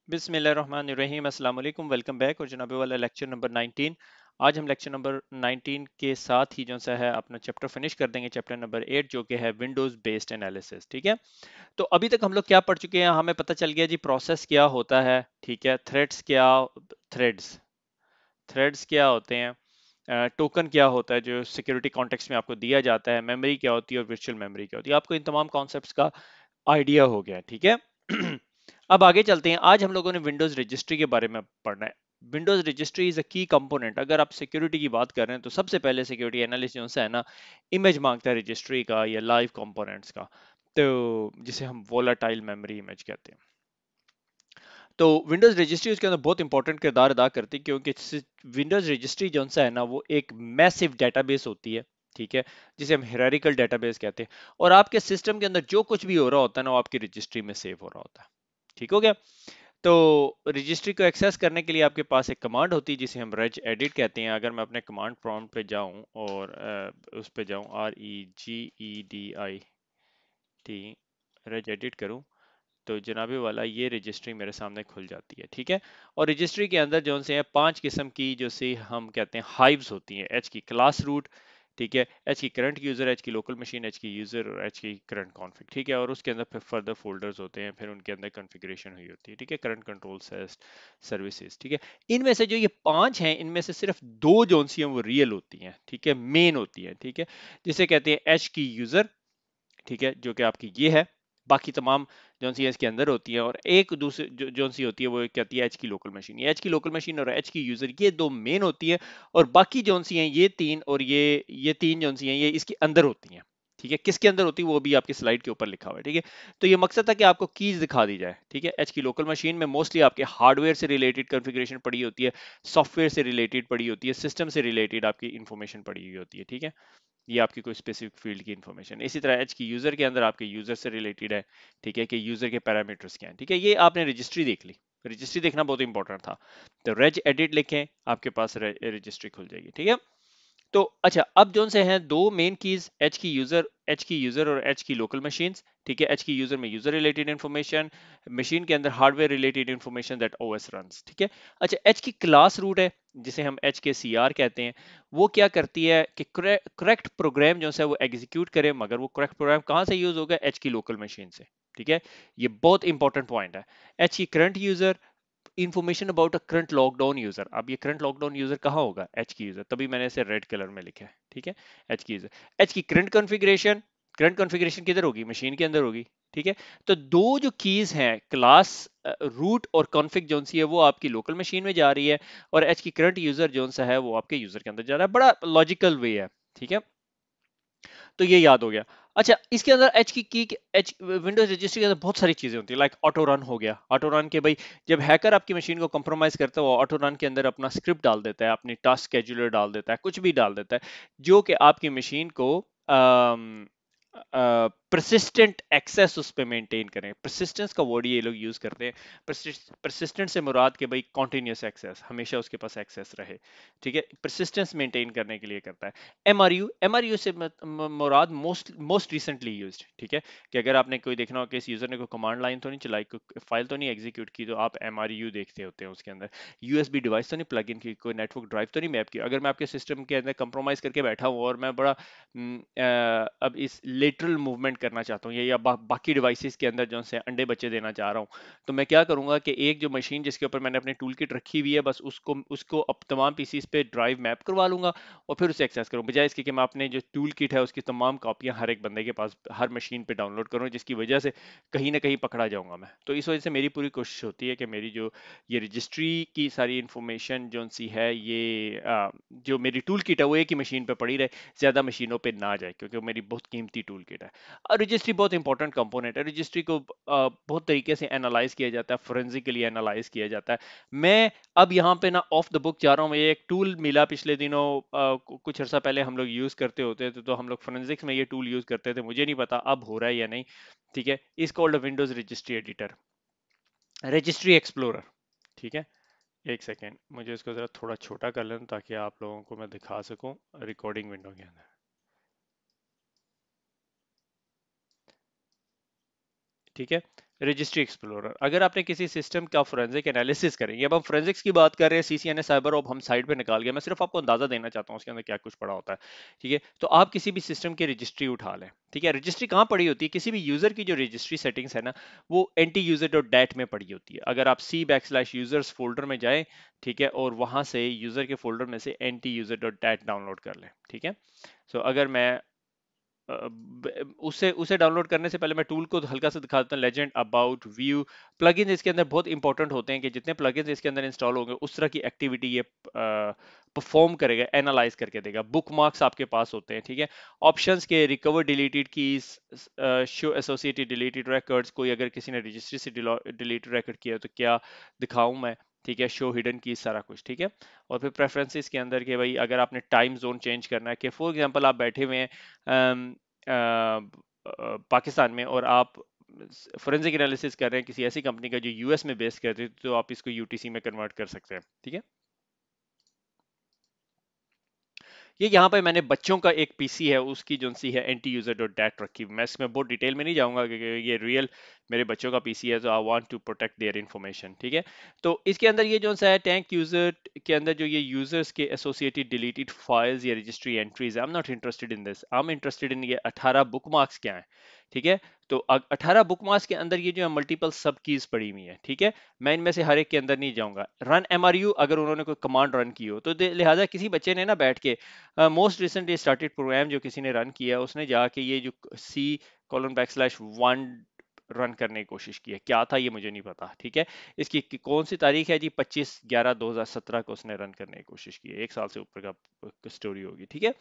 बिस्मिल्लाहिर्रहमानिर्रहीम अस्सलाम वालेकुम वेलकम बैक और जनाबे वाला लेक्चर नंबर 19। आज हम लेक्चर नंबर 19 के साथ ही जो सा है अपना चैप्टर फिनिश कर देंगे, चैप्टर नंबर 8 जो कि है विंडोज बेस्ड एनालिसिस। ठीक है, तो अभी तक हम लोग क्या पढ़ चुके हैं, हमें पता चल गया जी प्रोसेस क्या होता है। ठीक है, थ्रेड्स थ्रेड्स क्या होते हैं, टोकन क्या होता है जो सिक्योरिटी कॉन्टेक्स्ट में आपको दिया जाता है, मेमोरी क्या होती है और वर्चुअल मेमोरी क्या होती है। आपको इन तमाम कॉन्सेप्ट्स का आइडिया हो गया। ठीक है अब आगे चलते हैं। आज हम लोगों ने विंडोज रजिस्ट्री के बारे में पढ़ना है। विंडोज रजिस्ट्री इज अ की कंपोनेंट। अगर आप सिक्योरिटी की बात कर रहे हैं तो सबसे पहले सिक्योरिटी एनालिस्ट जो है ना, इमेज मांगता है रजिस्ट्री का या लाइव कंपोनेंट्स का, तो जिसे हम वोलाटाइल मेमोरी इमेज कहते हैं। तो विंडोज रजिस्ट्री उसके अंदर बहुत इंपॉर्टेंट किरदार अदा करती है, क्योंकि विंडोज रजिस्ट्री जो है ना वो एक मैसिव डेटाबेस होती है। ठीक है, जिसे हम हिरारिकल डेटाबेस कहते हैं, और आपके सिस्टम के अंदर जो कुछ भी हो रहा होता है ना वो आपकी रजिस्ट्री में सेव हो रहा होता है। ठीक हो गया। तो रजिस्ट्री को एक्सेस करने के लिए आपके पास एक कमांड होती है जिसे हम रेज एडिट कहते हैं। अगर मैं अपने कमांड प्रॉम्प्ट पे जाऊं और उस पे जाऊं REGEDIT रेज एडिट करूं, तो जनाबे वाला ये रजिस्ट्री मेरे सामने खुल जाती है। ठीक है, और रजिस्ट्री के अंदर जो से है 5 किस्म की जो से हम कहते हैं हाइव्स होती हैं। एच की क्लास रूट, ठीक है, एच की करंट यूजर, एच की लोकल मशीन, एच की यूजर और एच की करंट कॉन्फ़िग। ठीक है, और उसके अंदर फिर फर्दर फोल्डर्स होते हैं, फिर उनके अंदर कॉन्फ़िगरेशन हुई होती है। ठीक है, करंट कंट्रोल सर्विसेज। ठीक है, इनमें से जो ये 5 हैं, इनमें से सिर्फ 2 जो सी हैं वो रियल होती हैं। ठीक है, मेन होती हैं। ठीक है, जिसे कहते हैं एच की यूजर, ठीक है, जो कि आपकी ये है। बाकी तमाम जौन सी इसके अंदर होती है, और एक दूसरे जौन सी होती है वो कहती है एच की लोकल मशीन। ये एच की लोकल मशीन और एच की यूजर, ये 2 मेन होती है, और बाकी जौन सी हैं ये 3 और ये 3 जौन सी हैं ये इसके अंदर होती हैं। ठीक है, किसके अंदर होती है वो भी आपकी स्लाइड के ऊपर लिखा हुआ है। ठीक है, तो ये मकसद था कि आपको कीज दिखा दी जाए। ठीक है, एच की लोकल मशीन में मोस्टली आपके हार्डवेयर से रिलेटेड कॉन्फ़िगरेशन पड़ी होती है, सॉफ्टवेयर से रिलेटेड पड़ी होती है, सिस्टम से रिलेटेड आपकी इंफॉर्मेशन पड़ी हुई होती है। ठीक है, ये आपकी कोई स्पेसिफिक फील्ड की इंफॉर्मेशन। इसी तरह एच की यूजर के अंदर आपके यूजर से रिलेटेड है। ठीक है, कि यूजर के पैरामीटर्स क्या हैं। ठीक है, ये आपने रजिस्ट्री देख ली। रजिस्ट्री देखना बहुत इंपॉर्टेंट था, तो रेज एडिट लिखें, आपके पास रजिस्ट्री खुल जाएगी। ठीक है, तो अच्छा, अब जोन से हैं 2 मेन कीज, एच की यूजर और एच की लोकल मशीन्स। ठीक है, एच की यूजर में यूजर रिलेटेड इंफॉर्मेशन, मशीन के अंदर hardware related information that OS runs. ठीक है, अच्छा, एच की क्लास रूट है जिसे हम एच के CR कहते हैं। वो क्या करती है कि करेक्ट प्रोग्राम जो है वो एग्जीक्यूट करे, मगर वो करेक्ट प्रोग्राम कहाँ से यूज होगा, एच की लोकल मशीन से। ठीक है, ये बहुत इंपॉर्टेंट पॉइंट है। एच की current user, information about a current lockdown user. अब ये करंट लॉकडाउन यूजर कहाँ होगा, एच की यूजर, तभी मैंने इसे रेड कलर में लिखा है। ठीक है, एच की यूजर। एच की करंट कॉन्फ़िगरेशन किधर होगी, मशीन के अंदर होगी। ठीक है, तो 2 जो कीज हैं, क्लास रूट और कॉन्फ़िग जोन सी है वो आपकी लोकल मशीन में जा रही है, और एच की करंट यूजर जोन सा है वो आपके यूजर के अंदर जा रहा है। बड़ा लॉजिकल वे है। ठीक है, तो ये याद हो गया। अच्छा, इसके अंदर एच विंडोज रजिस्ट्री के अंदर बहुत सारी चीजें होती है, लाइक ऑटो रन हो गया। ऑटो रन के भाई, जब हैकर आपकी मशीन को कंप्रोमाइज करता है वो ऑटो रन के अंदर अपना स्क्रिप्ट डाल देता है, अपनी टास्क शेड्यूलर डाल देता है, कुछ भी डाल देता है, जो कि आपकी मशीन को परसिस्टेंट एक्सेस उस पे मेंटेन करें। परसिस्टेंस का वर्ड ये लोग यूज करते हैं। परसिस्टेंट से मुराद के भाई कॉन्टिन्यूस एक्सेस, हमेशा उसके पास एक्सेस रहे। ठीक है, परसिस्टेंस मेंटेन करने के लिए करता है। एमआरयू से मुराद मोस्ट रिसेंटली यूज्ड। ठीक है, कि अगर आपने कोई देखना हो कि इस यूजर ने कोई कमांड लाइन तो नहीं चलाई, कोई फाइल तो नहीं एग्जीक्यूट की, तो आप एमआरयू देखते होते हैं। उसके अंदर यूएसबी डिवाइस तो नहीं प्लग इन की, कोई नेटवर्क ड्राइव तो नहीं मैप की। अगर मैं आपके सिस्टम के अंदर कंप्रोमाइज करके बैठा हूँ और मैं बड़ा अब इस लेटरल मूवमेंट करना चाहता हूँ, या बाकी डिवाइसेस के अंदर जो से अंडे बच्चे देना चाह रहा हूँ, तो मैं क्या करूंगा कि एक जो मशीन जिसके ऊपर मैंने अपनी टूल किट रखी हुई है, बस उसको उसको अब तमाम पीसीस पे ड्राइव मैप करवा लूंगा, और फिर उसे एक्सेस करूँ, बजाय इसके कि मैं अपने जो टूल किट है उसकी तमाम कॉपियां हर एक बंदे के पास हर मशीन पे डाउनलोड करूँ, जिसकी वजह से कहीं ना कहीं पकड़ा जाऊंगा मैं। तो इस वजह से मेरी पूरी कोशिश होती है कि मेरी जो ये रजिस्ट्री की सारी इंफॉर्मेशन जो सी है, ये जो मेरी टूल किट है वो एक ही मशीन पे पड़ी रहे, ज्यादा मशीनों पे ना जाए, क्योंकि वो मेरी बहुत कीमती टूल किट है। और रजिस्ट्री बहुत इंपॉर्टेंट कंपोनेंट है। रजिस्ट्री को बहुत तरीके से एनालाइज किया जाता है, फोरेंसिकली एनालाइज किया जाता है। मैं अब यहाँ पे ना ऑफ द बुक जा रहा हूँ, मुझे एक टूल मिला पिछले दिनों, कुछ अर्सा पहले हम लोग यूज करते होते थे, तो हम लोग फोरेंसिक्स में ये टूल यूज करते थे, मुझे नहीं पता अब हो रहा है या नहीं। ठीक है, इस called Windows registry editor, registry explorer. ठीक है, एक सेकेंड, मुझे इसको जरा थोड़ा छोटा कर लें ताकि आप लोगों को मैं दिखा सकूं रिकॉर्डिंग विंडो के अंदर। ठीक है। रजिस्ट्री एक्सप्लोरर, अगर आपने किसी सिस्टम का फोरेंसिक एनालिसिस करेंगे, अब हम फोरेंसिक्स की बात कर रहे हैं, सीसीएनए साइबर ऑप हम साइड पे निकाल गया, मैं सिर्फ आपको अंदाजा देना चाहता हूँ उसके अंदर क्या कुछ पड़ा होता है। ठीक है, तो आप किसी भी सिस्टम की रजिस्ट्री उठा लें, ठीक है, रजिस्ट्री कहाँ पड़ी होती है, किसी भी यूजर की जो रजिस्ट्री सेटिंग्स है ना, वो एंटी यूजर डॉट डैट में पड़ी होती है। अगर आप c/users फोल्डर में जाएं, ठीक है, और वहां से यूजर के फोल्डर में से anti user dot that download कर लें, ठीक है। सो अगर मैं उसे उसे डाउनलोड करने से पहले मैं टूल को हल्का सा दिखा देता हूँ। लेजेंड, अबाउट, व्यू, प्लगइन्स इसके अंदर बहुत इंपॉर्टेंट होते हैं कि जितने प्लगइन्स इसके अंदर इंस्टॉल होंगे उस तरह की एक्टिविटी ये परफॉर्म करेगा, एनालाइज करके देगा। बुक मार्क्स आपके पास होते हैं, ठीक है। ऑप्शंस के recover deleted keys, show associated deleted records, कोई अगर किसी ने रजिस्ट्री से डिलीटेड रिकॉर्ड किया तो क्या दिखाऊं मैं, ठीक है। शो हिडन की, सारा कुछ, ठीक है। और फिर प्रेफरेंसेस के अंदर के भाई अगर आपने टाइम जोन चेंज करना है, कि फॉर एग्जांपल आप बैठे हुए हैं पाकिस्तान में और आप फोरेंसिक एनालिसिस कर रहे हैं किसी ऐसी कंपनी का जो यूएस में बेस करती है, तो आप इसको यूटीसी में कन्वर्ट कर सकते हैं, ठीक है। ये यहाँ पे मैंने बच्चों का एक पीसी है, उसकी जो सी है एंटी यूजर डॉट डैट रखी। मैं इसमें बहुत डिटेल में नहीं जाऊंगा क्योंकि ये रियल मेरे बच्चों का पीसी है, तो I want to protect their information, ठीक है। तो इसके अंदर ये जो सा है टैंक यूजर के अंदर जो ये यूजर्स के एसोसिएटेड डिलीटेड फाइल्स या registry entries, I am not interested in this, I am interested in ये 18 बुकमार्क्स क्या है, ठीक है। तो 18 बुकमार्क्स के अंदर ये जो है मल्टीपल सब कीज पड़ी हुई है, ठीक है। मैं इनमें से हर एक के अंदर नहीं जाऊंगा। रन एमआरयू, अगर उन्होंने कोई कमांड रन की हो तो लिहाजा किसी बच्चे ने ना बैठ के मोस्ट रिसेंटली स्टार्टेड प्रोग्राम जो किसी ने रन किया, उसने जाके ये जो C:\1 रन करने की कोशिश की है, क्या था ये मुझे नहीं पता, ठीक है। इसकी कौन सी तारीख है जी, 25/11/2017 को उसने रन करने की कोशिश की है, 1 साल से ऊपर का स्टोरी होगी, ठीक है।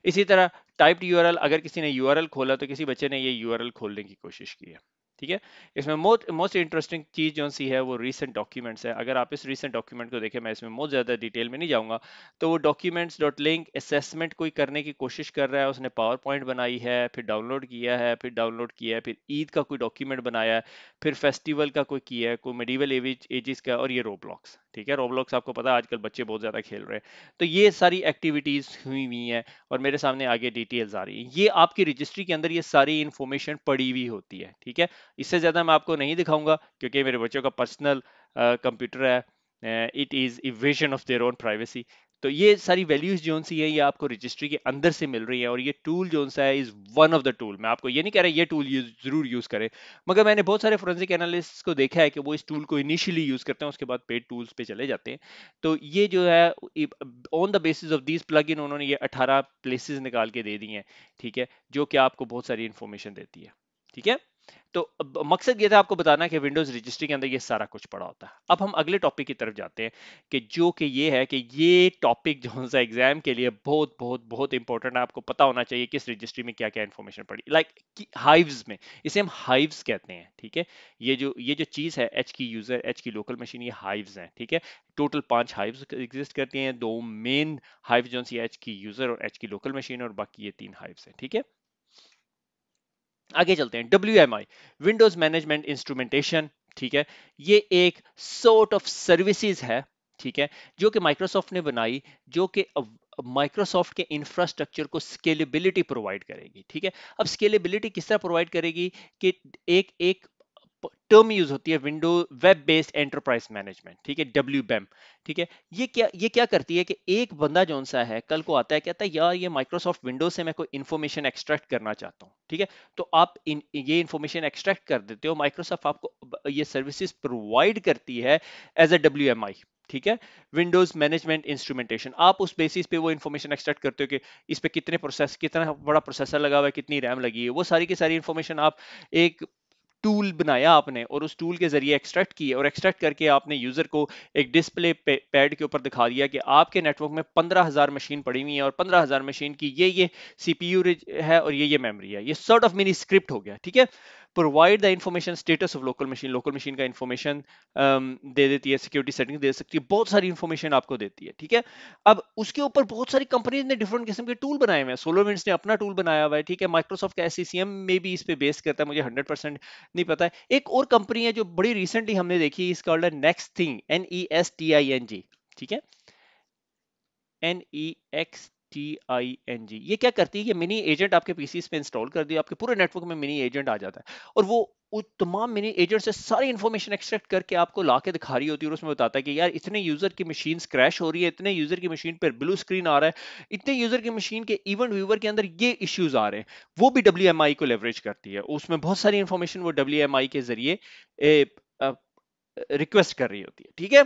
इसी तरह टाइप्ड यूआरएल, अगर किसी ने यूआरएल खोला तो किसी बच्चे ने ये यूआरएल खोलने की कोशिश की है, ठीक है। इसमें मोस्ट इंटरेस्टिंग चीज जो सी है वो रीसेंट डॉक्यूमेंट्स है। अगर आप इस रीसेंट डॉक्यूमेंट को देखें, मैं इसमें बहुत ज्यादा डिटेल में नहीं जाऊंगा, तो वो डॉक्यूमेंट्स डॉट लिंक असेसमेंट कोई करने की कोशिश कर रहा है, उसने पावर पॉइंट बनाई है, फिर डाउनलोड किया है, फिर डाउनलोड किया है, फिर ईद का कोई डॉक्यूमेंट बनाया है, फिर फेस्टिवल का कोई किया है, कोई मेडिवल एजेस का, और ये रोब्लॉक्स, ठीक है। रोब्लॉक्स आपको पता है आजकल बच्चे बहुत ज्यादा खेल रहे हैं, तो ये सारी एक्टिविटीज हुई हुई है और मेरे सामने आगे डिटेल्स आ रही है। ये आपकी रजिस्ट्री के अंदर ये सारी इंफॉर्मेशन पड़ी हुई होती है, ठीक है। इससे ज्यादा मैं आपको नहीं दिखाऊंगा क्योंकि मेरे बच्चों का पर्सनल कंप्यूटर है, it is evasion of their own privacy. तो ये सारी वैल्यूज जो सी है ये आपको रजिस्ट्री के अंदर से मिल रही है, और ये टूल जो सा है is one of the tool. मैं आपको ये नहीं कह रहा ये टूल जरूर यूज करें, मगर मैंने बहुत सारे फोरेंसिक एनालिस्ट को देखा है कि वो इस टूल को इनिशियली यूज करते हैं, उसके बाद पेड टूल्स पे चले जाते हैं। तो ये जो है on the basis of these plug in उन्होंने ये 18 प्लेसेस निकाल के दे दी हैं, ठीक है, जो कि आपको बहुत सारी इंफॉर्मेशन देती है, ठीक है। तो मकसद ये था आपको बताना कि विंडोज रजिस्ट्री के अंदर ये सारा कुछ पड़ा होता है। अब हम अगले टॉपिक की तरफ जाते हैं कि जो कि ये है कि ये टॉपिक जो सा एग्जाम के लिए बहुत बहुत बहुत इंपॉर्टेंट है, आपको पता होना चाहिए किस रजिस्ट्री में क्या क्या इंफॉर्मेशन पड़ी, लाइक हाइव्स में, इसे हम हाइव्स कहते हैं, ठीक है। ये जो चीज है एच की यूजर, एच की लोकल मशीन, ये हाइव्स हैं, ठीक है। टोटल 5 हाइव्स एग्जिस्ट करती हैं, 2 मेन हाइव जो सी एच की यूजर और एच की लोकल मशीन, और बाकी ये 3 हाइव्स हैं, ठीक है। आगे चलते हैं। WMI, विंडोज मैनेजमेंट इंस्ट्रूमेंटेशन, ठीक है। ये एक सॉर्ट ऑफ सर्विसेज है, ठीक है, जो कि माइक्रोसॉफ्ट ने बनाई, जो कि माइक्रोसॉफ्ट के इंफ्रास्ट्रक्चर को स्केलेबिलिटी प्रोवाइड करेगी, ठीक है। अब स्केलेबिलिटी किस तरह प्रोवाइड करेगी कि एक एक टर्म यूज होती है, window web based enterprise management, ठीक है, WBEM, ठीक है। ये क्या करती है कि एक बंदा जौन सा है कल को आता है, कहता है यार ये माइक्रोसॉफ्ट विंडोज से मैं कोई इंफॉर्मेशन एक्सट्रैक्ट करना चाहता हूँ, ठीक है। तो आप ये इंफॉर्मेशन एक्सट्रैक्ट कर देते हो, माइक्रोसॉफ्ट आपको ये सर्विसेज प्रोवाइड करती है एज ए WMI, ठीक है, विंडोज मैनेजमेंट इंस्ट्रूमेंटेशन। आप उस बेसिस पे वो इंफॉर्मेशन एक्सट्रैक्ट करते हो कि इस पे कितना बड़ा प्रोसेसर लगा हुआ है, कितनी रैम लगी है, वो सारी की सारी इंफॉर्मेशन आप एक टूल बनाया आपने और उस टूल के जरिए एक्सट्रैक्ट किए, और एक्सट्रैक्ट करके आपने यूजर को एक डिस्प्ले पैड के ऊपर दिखा दिया कि आपके नेटवर्क में 15,000 मशीन पड़ी हुई है, और 15,000 मशीन की ये सीपीयू है और ये मेमोरी है। ये सॉर्ट ऑफ मिनी स्क्रिप्ट हो गया, ठीक है। Provide the information status of local machine का इंफॉर्मेशन दे देती है, सिक्योरिटी सेटिंग दे सकती है, बहुत सारी इंफॉर्मेशन आपको देती है, ठीक है। अब उसके ऊपर बहुत सारी कंपनीज ने डिफरेंट किस्म के टूल बनाए हुए हैं। सोलोविंड्स ने अपना टूल बनाया हुआ है, ठीक है। माइक्रोसॉफ्ट का एससीसीएम में भी इस पे बेस करता है, मुझे 100% नहीं पता है। एक और कंपनी है जो बड़ी रिसेंटली हमने देखी, इसका ऑर्डर नेक्स्ट थिंग, NESTING, ठीक है, NEXTING, TING, ये क्या करती है? ये मिनी एजेंट आपके पीसी पे इंस्टॉल कर दिया, आपके पूरे नेटवर्क में मिनी एजेंट आ जाता है और वो तमाम मिनी एजेंट से सारी इंफॉर्मेशन एक्सट्रैक्ट करके आपको लाके दिखा रही होती है और उसमें बताता है कि यार इतने यूजर की मशीन क्रैश हो रही है, इतने यूजर की मशीन पर ब्लू स्क्रीन आ रहा है, इतने यूजर की मशीन के इवेंट व्यूवर के अंदर ये इश्यूज आ रहे हैं। वो भी WMI को लेवरेज करती है, उसमें बहुत सारी इंफॉर्मेशन वो WMI के जरिए रिक्वेस्ट कर रही होती है। ठीक है,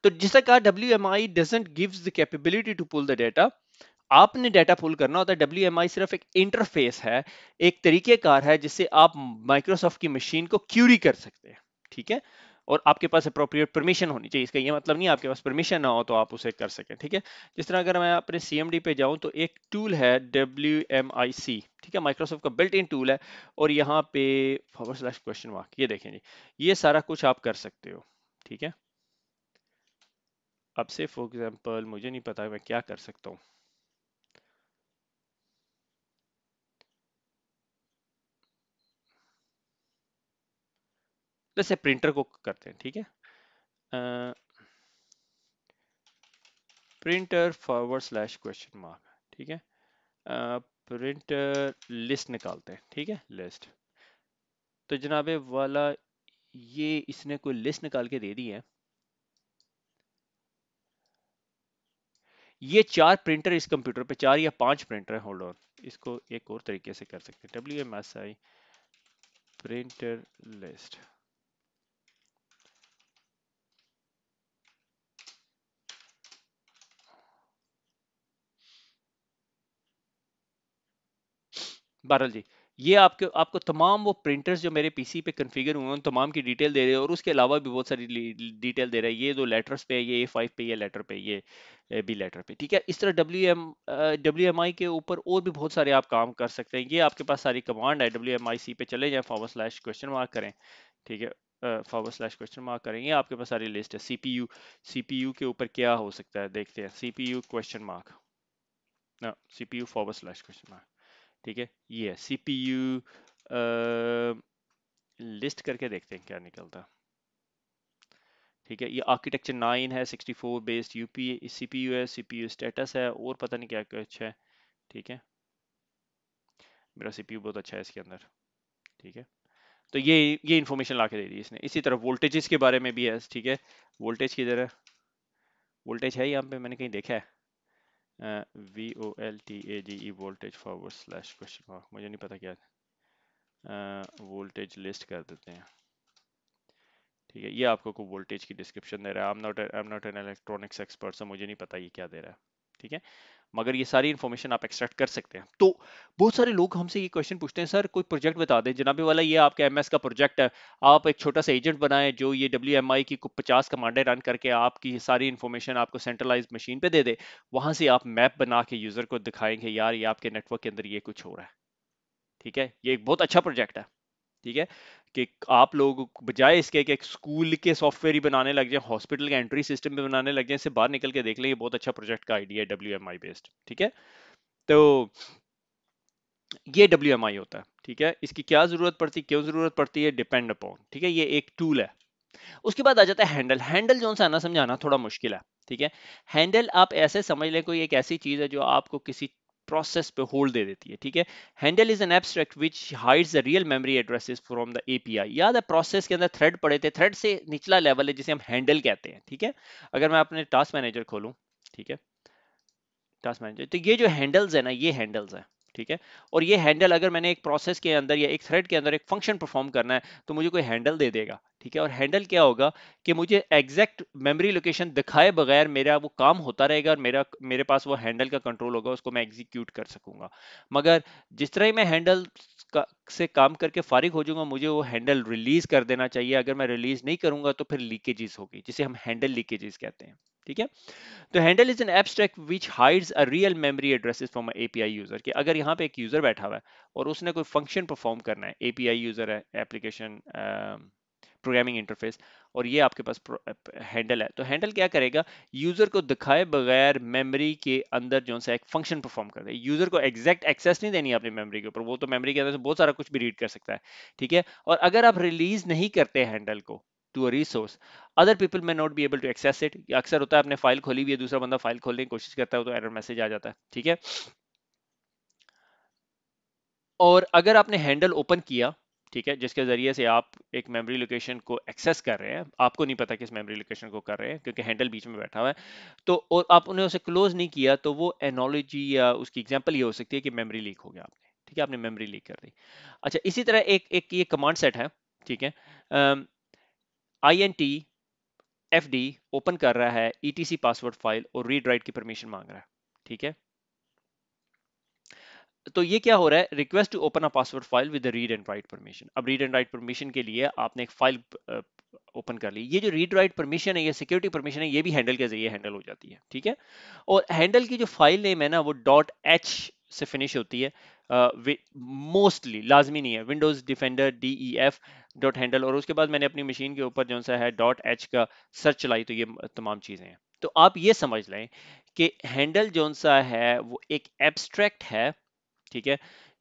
तो जिसका कहा WMI doesn't gives the capability to pull the data. आपने डेटा पुल करना होता है, WMI सिर्फ एक इंटरफेस है, एक तरीकेकार है जिससे आप माइक्रोसॉफ्ट की मशीन को क्यूरी कर सकते हैं। ठीक है, और आपके पास अप्रोप्रिएट परमिशन होनी चाहिए। इसका ये मतलब नहीं आपके पास परमिशन ना हो तो आप उसे कर सकें। ठीक है, जिस तरह अगर मैं अपने CMD पे जाऊं तो एक टूल है WMIC, ठीक है, माइक्रोसॉफ्ट का बिल्ट इन टूल है, और यहाँ पे /? ये देखें जी, ये सारा कुछ आप कर सकते हो। ठीक है, अब से फॉर एग्जांपल मुझे नहीं पता मैं क्या कर सकता हूँ। जैसे प्रिंटर को करते हैं। ठीक है, प्रिंटर /? ठीक है, प्रिंटर लिस्ट निकालते हैं। ठीक है, लिस्ट, तो जनाबे वाला ये इसने कोई लिस्ट निकाल के दे दी है। ये 4 प्रिंटर इस कंप्यूटर पे, 4 या 5 प्रिंटर है। होल्ड ऑन, इसको एक और तरीके से कर सकते हैं, WMSI प्रिंटर लिस्ट। बहरहाल जी, ये आपको तमाम वो प्रिंटर्स जो मेरे पीसी पे कॉन्फ़िगर हुए हैं उन तमाम की डिटेल दे रहे हैं, और उसके अलावा भी बहुत सारी डिटेल दे रहा है। ये दो लेटर्स पे, ये A5 पे, ये लेटर पे, ये बी लेटर पे। ठीक है, इस तरह WMI के ऊपर और भी बहुत सारे आप काम कर सकते हैं। ये आपके पास सारी कमांड है। WMIC पे चले जाएं, /? करें। ठीक है, /? करें, ये आपके पास सारी लिस्ट है। CPU के ऊपर क्या हो सकता है देखते हैं। CPU CPU /? ठीक है, ये है CPU लिस्ट करके देखते हैं क्या निकलता। ठीक है, ये आर्किटेक्चर 9 है, 64 बेस्ड यूपी CPU है, CPU स्टेटस है, और पता नहीं क्या कुछ है। ठीक है, मेरा CPU बहुत अच्छा है इसके अंदर। ठीक है, तो ये इन्फॉर्मेशन ला के दे दी इसने। इसी तरह वोल्टेजेस के बारे में भी है। ठीक है, वोल्टेज की तरह, वोल्टेज है यहाँ पे, मैंने कहीं देखा है VOLTAGE वोल्टेज /? मुझे नहीं पता क्या वोल्टेज लिस्ट कर देते हैं। ठीक है, ये आपको को वोल्टेज की डिस्क्रिप्शन दे रहा है। I am not an electronics expert, so मुझे नहीं पता ये क्या दे रहा है। ठीक है, मगर ये सारी इन्फॉर्मेशन आप एक्सट्रैक्ट कर सकते हैं। तो बहुत सारे लोग हमसे ये क्वेश्चन पूछते हैं, सर कोई प्रोजेक्ट बता दें। जनाबे वाला, ये आपका MS का प्रोजेक्ट है, आप एक छोटा सा एजेंट बनाएं जो ये WMI की 50 कमांडें रन करके आपकी सारी इन्फॉर्मेशन आपको सेंट्रलाइज मशीन पे दे दे। वहां से आप मैप बना के यूजर को दिखाएंगे, यार ये आपके नेटवर्क के अंदर ये कुछ हो रहा है। ठीक है, ये एक बहुत अच्छा प्रोजेक्ट है। ठीक है, कि आप लोग बजाय इसके कि एक स्कूल के सॉफ्टवेयर ही बनाने लग जाए, हॉस्पिटल के एंट्री सिस्टम भी बनाने लग जाए, इससे बाहर निकल के देख लें, ये बहुत अच्छा प्रोजेक्ट का आइडिया है WMI बेस्ड। ठीक है, तो ये WMI होता है। ठीक है, इसकी क्या जरूरत पड़ती, क्यों जरूरत पड़ती है, डिपेंड अपॉन। ठीक है, ये एक टूल है। उसके बाद आ जाता है हैंडल। हैंडल जो सा ना समझाना थोड़ा मुश्किल है। ठीक है, हैंडल आप ऐसे समझ लें कोई एक ऐसी चीज है जो आपको किसी प्रोसेस पे होल्ड दे देती है। ठीक है, handle is an abstract which hides the real memory addresses from the API। याद है प्रोसेस के अंदर थ्रेड पड़े थे, थ्रेड से निचला लेवल है जिसे हम हैंडल कहते हैं। ठीक है, अगर मैं अपने टास्क मैनेजर खोलूं, ठीक है, टास्क मैनेजर, तो ये जो हैंडल्स है ना, ये हैंडल्स है। ठीक है, और ये हैंडल अगर मैंने एक प्रोसेस के अंदर या एक थ्रेड के अंदर एक फंक्शन परफॉर्म करना है तो मुझे कोई हैंडल दे देगा। ठीक है, और हैंडल क्या होगा कि मुझे एग्जैक्ट मेमोरी लोकेशन दिखाए बगैर मेरा वो काम होता रहेगा, और मेरे पास वो हैंडल का कंट्रोल होगा, उसको मैं एग्जीक्यूट कर सकूंगा। मगर जिस तरह ही मैं हैंडल से काम करके फारिग हो जाऊंगा, मुझे वो हैंडल रिलीज कर देना चाहिए। अगर मैं रिलीज नहीं करूंगा तो फिर लीकेजेस होगी, जिसे हम हैंडल लीकेजेस कहते हैं। ठीक है, तो handle is an abstract which hides a real memory addresses from API user. कि अगर यहाँ पे एक यूजर बैठा हुआ है और उसने कोई फंक्शन परफॉर्म करना है, API यूजर है, एप्लीकेशन प्रोग्रामिंग इंटरफेस, और ये आपके पास हैंडल है, तो हैंडल क्या करेगा, यूजर को दिखाए बगैर मेमोरी के अंदर जो सा एक फंक्शन परफॉर्म कर दे। यूजर को एग्जैक्ट एक्सेस नहीं देनी अपनी मेमोरी के ऊपर, वो तो मेमोरी के अंदर से बहुत सारा कुछ भी रीड कर सकता है। ठीक है, और अगर आप रिलीज नहीं करते हैंडल को, to a resource, other people may not be able to access it. अक्सर होता है आपने फाइल खोली हुई है, दूसरा बंदा फाइल खोलने की कोशिश करता है तो एरर मैसेज आ जाता है, ठीक है। और अगर आपने हैंडल ओपन किया, ठीक है, जिसके जरिए से आप एक मेमोरी लोकेशन को एक्सेस कर रहे हैं, आपको नहीं पता किस मेमोरी लोकेशन को कर रहे हैं क्योंकि हैंडल बीच में बैठा हुआ है, तो और आपने उसे क्लोज नहीं किया, तो वो एनोलॉजी या उसकी एग्जांपल ये हो सकती है कि मेमोरी लीक हो गया आपने, ठीक है, आपने मेमोरी लीक कर दी। अच्छा, इसी तरह एक एक ये कमांड सेट है, ठीक है, INT FD ओपन कर रहा है ETC पासवर्ड फाइल और रीड राइट की परमिशन मांग रहा है, ठीक है। तो ये क्या हो रहा है, request to open a password file with read and write permission. अब रीड एंड राइट परमिशन के लिए आपने एक फाइल ओपन कर ली, ये जो रीड राइट परमिशन है, ये सिक्योरिटी परमिशन है, ये भी हैंडल के जरिए हैंडल हो जाती है, ठीक है। और हैंडल की जो फाइल नेम है ना, वो .h से फिनिश होती है, मोस्टली लाजमी नहीं है, Windows defender DEF dot handle, और उसके बाद मैंने अपनी मशीन के ऊपर जो सा है .h का सर्च चलाई, तो ये तमाम चीजें हैं। तो आप ये समझ लें कि हैंडल जो सा है वो एक एब्स्ट्रैक्ट है, ठीक है,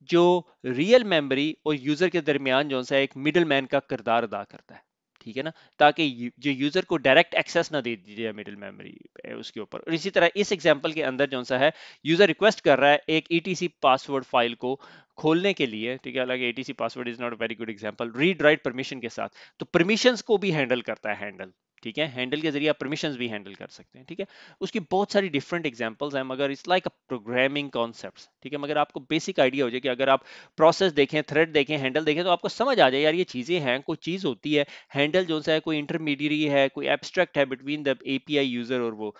जो रियल मेमोरी और यूजर के दरमियान जो सा एक मिडल मैन का किरदार अदा करता है, ठीक है ना, ताकि जो यूजर को डायरेक्ट एक्सेस ना दे दीजिए मिडिल मेमोरी उसके ऊपर। और इसी तरह इस एग्जांपल के अंदर जो सा है, यूजर रिक्वेस्ट कर रहा है एक ETC पासवर्ड फाइल को खोलने के लिए, ठीक है, हालांकि ETC password is not a very good example, read write permission के साथ, तो परमिशंस को भी हैंडल करता है हैंडल, ठीक है, हैंडल के जरिए आप परमिशंस भी हैंडल कर सकते हैं, ठीक है। उसकी बहुत सारी डिफरेंट एग्जांपल्स हैं, मगर it's like a programming concepts, ठीक है, मगर आपको बेसिक आइडिया हो जाए कि अगर आप प्रोसेस देखें, थ्रेड देखें, हैंडल देखें, तो आपको समझ आ जाए यार ये चीजें हैं, कोई चीज होती है, हैंडल जो सा है कोई इंटरमीडियरी है, कोई एब्स्ट्रैक्ट है बिटवीन द API यूजर और वो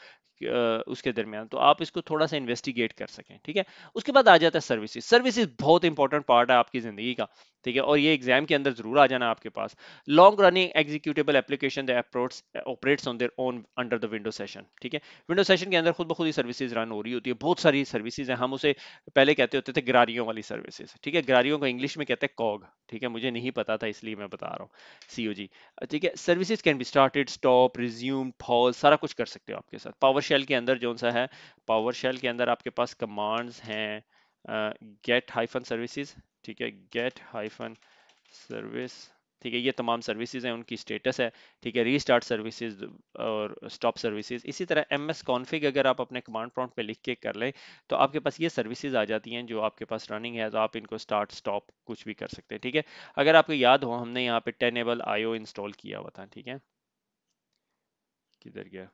उसके दरमियान, तो आप इसको थोड़ा सा इन्वेस्टिगेट कर सकें, ठीक है। उसके बाद आ जाता है सर्विसेज। सर्विसेज बहुत इंपॉर्टेंट पार्ट है आपकी जिंदगी का, ठीक है, और ये एग्जाम के अंदर जरूर आ जाना आपके पास। Long running executable application that operates on their own under the window session, ठीक है। विंडो सेशन के अंदर खुद ब खुद ही सर्विसेज रन हो रही होती है, बहुत सारी सर्विसेज हैं, हम उसे पहले कहते होते थे गरारियों वाली सर्विसेज, ठीक है, गरारियों को इंग्लिश में कहते हैं कॉग, ठीक है, मुझे नहीं पता था इसलिए मैं बता रहा हूँ, COG, ठीक है। Services can be started, stop, resume, pause, सारा कुछ कर सकते हो आपके साथ। पावर शेल के अंदर जो सा है, पावर शेल के अंदर आपके पास कमांड्स हैं, गेट हाइफन सर्विसेज, ठीक है, गेट हाइफन सर्विस, ठीक है, ये तमाम सर्विसेज हैं, उनकी स्टेटस है, ठीक है, रीस्टार्ट सर्विसेज और स्टॉप सर्विसेज। इसी तरह MS कॉन्फ़िग अगर आप अपने कमांड प्रॉम्प्ट पे लिख के कर लें, तो आपके पास ये सर्विसेज आ जाती हैं जो आपके पास रनिंग है, तो आप इनको स्टार्ट स्टॉप कुछ भी कर सकते हैं, ठीक है। अगर आपको याद हो, हमने यहाँ पे टेनेबल IO इंस्टॉल किया हुआ था, ठीक है, किधर गया,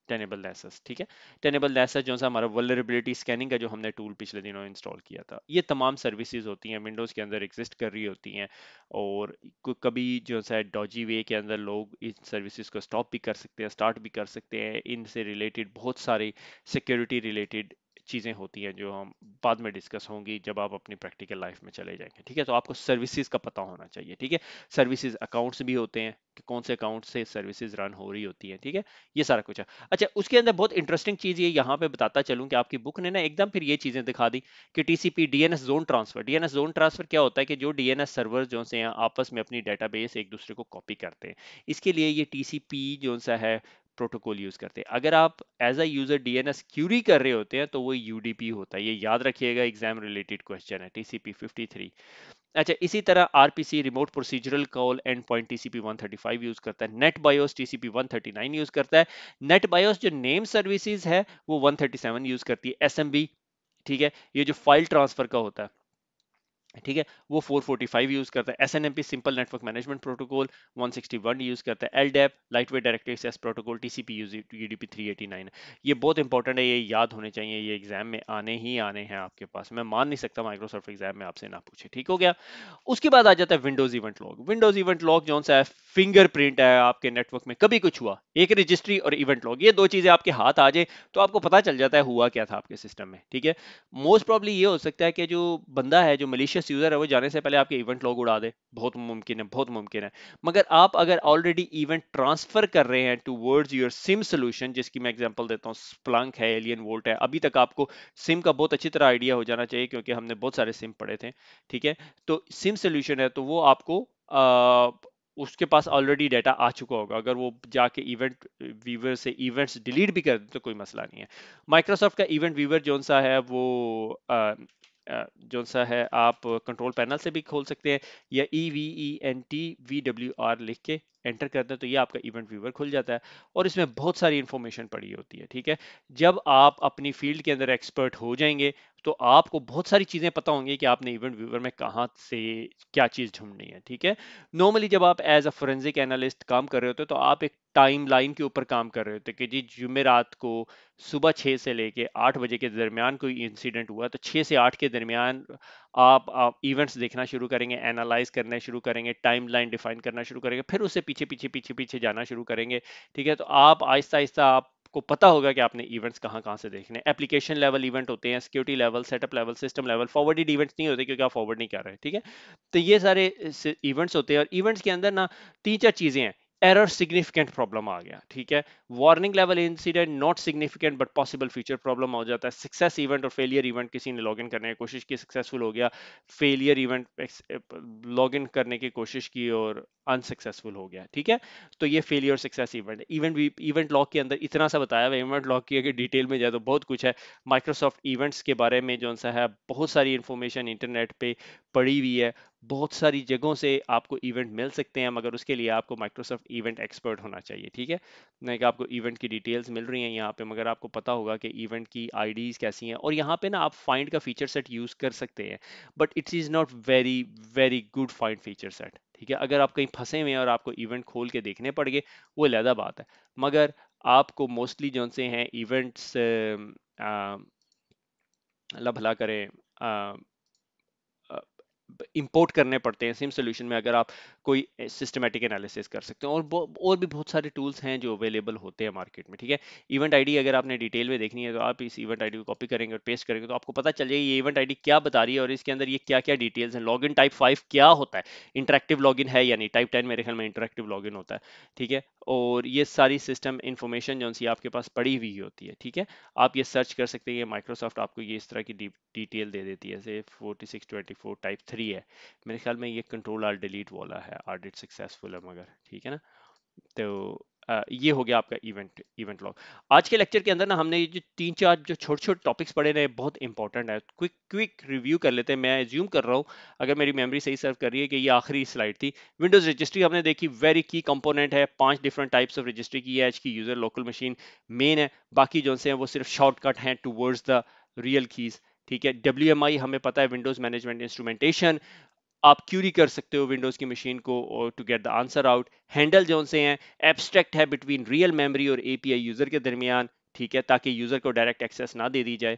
टेनेबल नेसेस, ठीक है। टेनेबल नेसेस जो सा हमारा वल्नरेबिलिटी स्कैनिंग का जो हमने टूल पिछले दिनों इंस्टॉल किया था, ये तमाम सर्विसेज होती हैं, विंडोज़ के अंदर एग्जिस्ट कर रही होती हैं, और कभी जो सा डॉजी वे के अंदर लोग इन सर्विसेज को स्टॉप भी कर सकते हैं, स्टार्ट भी कर सकते हैं। इनसे रिलेटेड बहुत सारी सिक्योरिटी रिलेटेड चीज़ें होती हैं जो हम बाद में डिस्कस होंगी जब आप अपनी प्रैक्टिकल लाइफ में चले जाएंगे, ठीक है। तो आपको सर्विसेज का पता होना चाहिए, ठीक है। सर्विसेज अकाउंट्स भी होते हैं कि कौन से अकाउंट से सर्विसेज रन हो रही होती हैं, ठीक है, ये सारा कुछ है। अच्छा, उसके अंदर बहुत इंटरेस्टिंग चीज ये यहाँ पे बताता चलूं कि आपकी बुक ने ना एकदम फिर ये चीजें दिखा दी कि TCP DNS zone transfer, DNS zone transfer क्या होता है कि जो DNS सर्वर जो से हैं आपस में अपनी डेटाबेस एक दूसरे को कॉपी करते हैं, इसके लिए ये TCP जो सा है प्रोटोकॉल यूज करते हैं। अगर आप as a user DNS query कर रहे होते हैं तो वो UDP होता है, ये याद रखिएगा, एग्जाम रिलेटेड क्वेश्चन है, TCP 53। अच्छा, इसी तरह RPC remote procedural call and point TCP 135 use करता है, नेट बायोस TCP 139 यूज करता है, नेट बायोस जो नेम सर्विसेज है वो 137 यूज करती है, SMB, ठीक है, ये जो फाइल ट्रांसफर का होता है, ठीक है, वो 445 यूज करता है, SNMP simple network management protocol 161 use करता है, LDAP light weight directory access protocol TCP UDP 389। ये बहुत इंपॉर्टेंट है, ये याद होने चाहिए, ये एग्जाम में आने ही आने हैं आपके पास, मैं मान नहीं सकता माइक्रोसॉफ्ट एग्जाम में आपसे ना पूछे, ठीक हो गया। उसके बाद आ जाता है Windows event log. Windows event log जो सा है फिंगरप्रिंट है आपके नेटवर्क में, कभी कुछ हुआ, एक रजिस्ट्री और इवेंट लॉग, ये दो चीजें आपके हाथ आ जाए तो आपको पता चल जाता है हुआ क्या था आपके सिस्टम में, ठीक है। मोस्ट प्रॉब्ली ये हो सकता है कि जो बंदा है, जो मलिशियस यूजर है, वो जाने से पहले आपके इवेंट लॉग उड़ा दे, बहुत मुमकिन है, बहुत मुमकिन है। मगर आप अगर ऑलरेडी इवेंट ट्रांसफर कर रहे हैं टूवर्ड्स योर सिम सोल्यूशन, जिसकी मैं एग्जांपल देता हूँ, स्प्लंक है, एलियन वोल्ट है, अभी तक आपको सिम का बहुत अच्छी तरह आइडिया हो जाना चाहिए क्योंकि हमने बहुत सारे सिम पढ़े थे, ठीक है। तो सिम सोल्यूशन है तो वो आपको उसके पास ऑलरेडी डाटा आ चुका होगा, अगर वो जाके इवेंट वीवर से इवेंट्स डिलीट भी कर दे तो कोई मसला नहीं है। माइक्रोसॉफ्ट का इवेंट वीवर जो सा है वो जो सा है आप कंट्रोल पैनल से भी खोल सकते हैं, या EVENTVWR लिख के एंटर करते हैं तो ये आपका इवेंट व्यूवर खुल जाता है, और इसमें बहुत सारी इंफॉर्मेशन पड़ी होती है। ठीक है, जब आप अपनी फील्ड के अंदर एक्सपर्ट हो जाएंगे तो आपको बहुत सारी चीजें पता होंगी कि आपने इवेंट व्यूवर में कहाँ से क्या चीज ढूंढनी है। ठीक है, नॉर्मली जब आप एज अ फोरेंसिक एनालिस्ट काम कर रहे होते तो आप एक टाइम लाइन के ऊपर काम कर रहे होते कि जी जुमेरात को सुबह 6 से लेके 8 बजे के दरमियान कोई इंसिडेंट हुआ तो 6 से 8 के दरमियान आप इवेंट्स देखना शुरू करेंगे, एनालाइज करना शुरू करेंगे, टाइम लाइन डिफाइन करना शुरू करेंगे, फिर उससे पीछे पीछे पीछे पीछे जाना शुरू करेंगे। ठीक है, तो आप आहिस्ता आहिस्ता आपको पता होगा कि आपने इवेंट्स कहाँ कहाँ से देखने। एप्लीकेशन लेवल इवेंट होते हैं, security level, setup level, system level, forwarded events नहीं होते क्योंकि आप फॉरवर्ड नहीं कर रहे। ठीक है, तो ये सारे इवेंट्स होते हैं, और इवेंट्स के अंदर ना तीन चार चीजें हैं। एरर सिग्निफिकेंट प्रॉब्लम आ गया, ठीक है, warning level incident not significant but possible future problem हो जाता है, सक्सेस इवेंट और फेलियर इवेंट, किसी ने लॉगिन करने की कोशिश की, सक्सेसफुल हो गया, फेलियर इवेंट लॉगिन करने की कोशिश की और अनसक्सेसफुल हो गया। ठीक है, तो ये failure success event, event log के अंदर इतना सा बताया हुआ है। इवेंट लॉग की अगर डिटेल में जाए तो बहुत कुछ है। माइक्रोसॉफ्ट इवेंट्स के बारे में जो सा है बहुत सारी इंफॉर्मेशन इंटरनेट पे पड़ी हुई है, बहुत सारी जगहों से आपको इवेंट मिल सकते हैं, मगर उसके लिए आपको माइक्रोसॉफ्ट इवेंट एक्सपर्ट होना चाहिए। ठीक है, नहीं कि आपको इवेंट की डिटेल्स मिल रही हैं यहाँ पे, मगर आपको पता होगा कि इवेंट की आईडीज कैसी हैं, और यहाँ पे ना आप फाइंड का फीचर सेट यूज कर सकते हैं, but it is not very very good find feature set. ठीक है, अगर आप कहीं फंसे हुए हैं और आपको इवेंट खोल के देखने पड़ गए वो अलग बात है, मगर आपको मोस्टली जो से हैं इवेंट्स अल्लाह भला करें इंपोर्ट करने पड़ते हैं सिम सोल्यूशन में, अगर आप कोई सिस्टमेटिक एनालिसिस कर सकते हैं, और भी बहुत सारे टूल्स हैं जो अवेलेबल होते हैं मार्केट में। ठीक है, इवेंट आईडी अगर आपने डिटेल में देखनी है तो आप इस इवेंट आईडी को कॉपी करेंगे और पेस्ट करेंगे तो आपको पता चल जाएगा ये इवेंट आईडी क्या बता रही है और इसके अंदर ये क्या क्या डिटेल्स हैं। लॉगिन टाइप 5 क्या होता है, इंटरेक्टिव लॉगिन है या नहीं, टाइप 10 मेरे ख्याल में इंटरेक्टिव लॉगिन होता है। ठीक है, और ये सारी सिस्टम इंफॉर्मेशन जो सी आपके पास पड़ी हुई होती है। ठीक है, आप ये सर्च कर सकते हैं, माइक्रोसॉफ्ट आपको ये इस तरह की डिटेल दे देती है, जैसे 4624 टाइप 3 है, मेरे ख्याल में ये कंट्रोल आर डिलीट वाला है, ऑडिट सक्सेसफुल है मगर। ठीक है ना, तो ये हो गया आपका इवेंट लॉग। आज के लेक्चर के अंदर ना हमने ये जो तीन चार जो छोटे छोटे टॉपिक्स पढ़े रहे बहुत इंपॉर्टेंट है, क्विक रिव्यू कर लेते हैं। मैं एज्यूम कर रहा हूँ अगर मेरी मेमोरी सही सर्व कर रही है कि ये आखिरी स्लाइड थी। विंडोज रजिस्ट्री हमने देखी, वेरी की कंपोनेंट है, 5 डिफरेंट टाइप्स ऑफ रजिस्ट्री की है, एच की, यूजर, लोकल मशीन मेन है, बाकी जो से हैं वो सिर्फ शॉर्टकट हैं टूवर्ड्स द रियल कीज। ठीक है, WMI हमें पता है, विंडोज मैनेजमेंट इंस्ट्रूमेंटेशन, आप क्यूरी कर सकते हो विंडोज की मशीन को और to get the answer out. Handle जो से हैं एब्स्ट्रैक्ट है बिटवीन रियल मेमोरी और एपीआई यूजर के दरमियान। ठीक है, ताकि यूजर को डायरेक्ट एक्सेस ना दे दी जाए।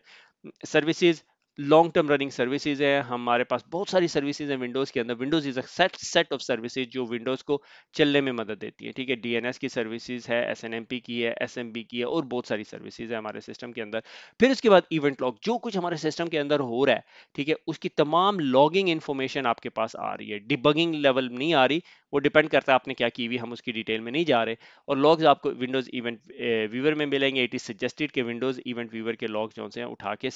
Services long term running services है, हमारे पास बहुत सारी सर्विसेज हैं विंडोज के अंदर। Windows is a set of services जो विंडोज को चलने में मदद देती है। ठीक है, डीएनएस की सर्विसेज है, एसएनएमपी की है, एसएमबी की है, और बहुत सारी सर्विसेज है हमारे सिस्टम के अंदर। फिर उसके बाद इवेंट लॉग, जो कुछ हमारे सिस्टम के अंदर हो रहा है, ठीक है, उसकी तमाम लॉगिंग इंफॉर्मेशन आपके पास आ रही है, डिबगिंग लेवल नहीं आ रही, वो डिपेंड करता है आपने क्या की हुई, हम उसकी डिटेल में नहीं जा रहे। और लॉग्स आपको विंडोज इवेंट व्यूअर में मिलेंगे। इट इज सजेस्टेड कि विंडोज इवेंट व्यूअर के लॉग जो हैं उठा के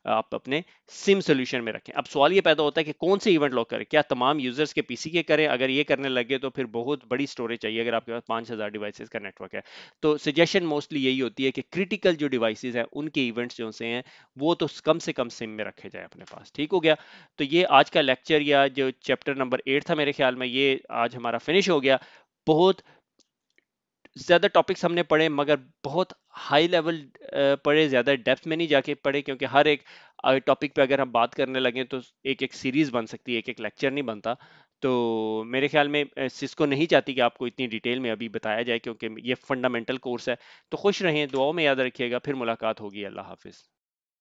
आप अपने सिम सोल्यूशन में रखें। अब सवाल ये पैदा होता है कि कौन से इवेंट लॉग करें, क्या तमाम यूजर्स के पीसी के करें? अगर ये करने लगे तो फिर बहुत बड़ी स्टोरेज चाहिए अगर आपके पास 5000 डिवाइसेस का नेटवर्क है। तो सजेशन मोस्टली यही होती है कि क्रिटिकल जो डिवाइसेस हैं उनके इवेंट्स जो से हैं वो तो कम से कम सिम में रखे जाए अपने पास। ठीक हो गया, तो ये आज का लेक्चर या जो चैप्टर नंबर 8 था मेरे ख्याल में, ये आज हमारा फिनिश हो गया। बहुत ज्यादा टॉपिक्स हमने पढ़े मगर बहुत हाई लेवल पढ़े, ज्यादा डेप्थ में नहीं जाके पढ़े, क्योंकि हर एक टॉपिक पे अगर हम बात करने लगे तो एक एक सीरीज बन सकती है, एक एक लेक्चर नहीं बनता। तो मेरे ख्याल में सिस्को नहीं चाहती कि आपको इतनी डिटेल में अभी बताया जाए, क्योंकि ये फंडामेंटल कोर्स है। तो खुश रहें, दुआओं में याद रखिएगा, फिर मुलाकात होगी। अल्लाह हाफिज।